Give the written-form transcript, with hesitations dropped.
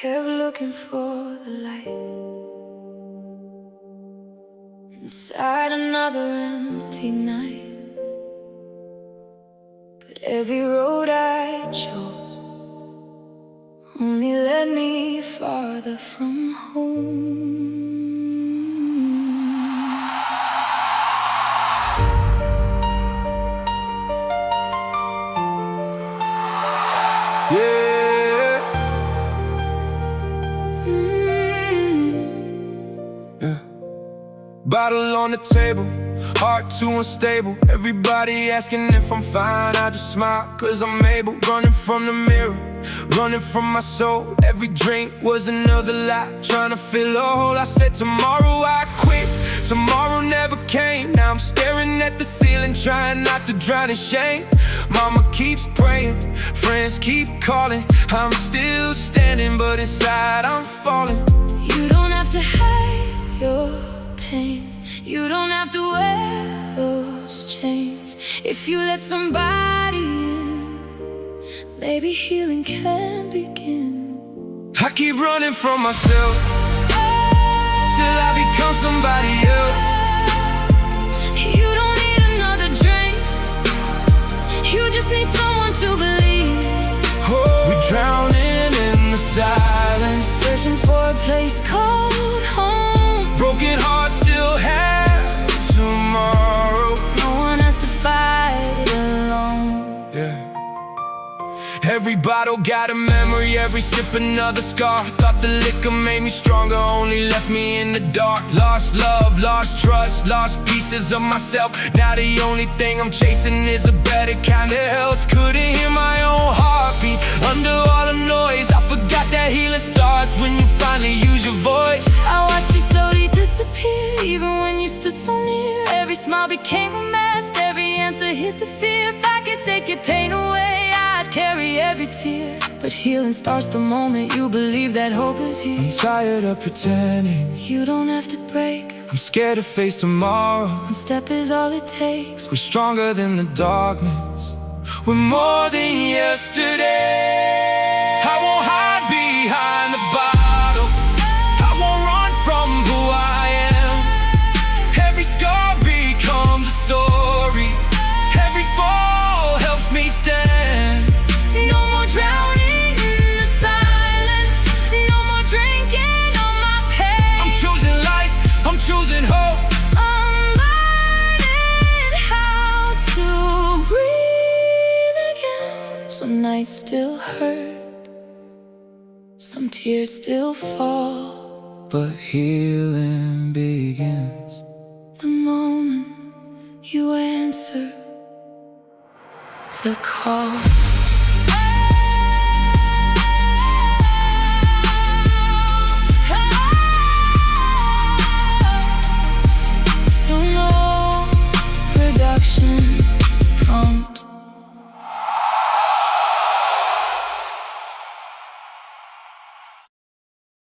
kept looking for the light inside another empty night. But every road I chose only led me farther from home. Yeah. Yeah. Bottle on the table, heart too unstable. Everybody asking if I'm fine, I just smile cause I'm able. Running from the mirror, running from my soul. Every drink was another lie, trying to fill a hole. I said tomorrow I quit, tomorrow never came. Now I'm staring at the ceiling, trying not to drown in shame. Mama keeps praying, friends keep calling. I'm still standing, but inside I'm falling. You don't have to hide your pain, you don't have to wear those chains. If you let somebody in, maybe healing can begin. I keep running from myself till I become somebody else. You don't need another drink, you just need someone to believe. We're drowning in the silence, searching for a place called home. broken hearts still have tomorrow. No one has to fight alone. Yeah. Every bottle got a memory, every sip another scar. Thought the liquor made me stronger, only left me in the dark. Lost love, lost trust, lost pieces of myself. Now the only thing I'm chasing is a better kind of health. Couldn't hear my own heartbeat under all the noise. I forgot that healing starts when you finally use your voice. I watched you slowly disappear, even when you stood so near. Every smile became a mask, every answer hit the fear. If I could take your pain away, I'd carry every tear. But healing starts the moment you believe that hope is here. I'm tired of pretending, you don't have to break. I'm scared to face tomorrow. One step is all it takes. We're stronger than the darkness, we're more than yesterday. I won't hide behind the bottle, I won't run from who I am. Every scar becomes a story, every fall helps me stand. No more drowning in the silence, no more drinking on my pain. I'm choosing life, I'm choosing hope. I'm learning how to breathe again. Some nights still hurt, some tears still fall, But healing begins the moment you answer the call.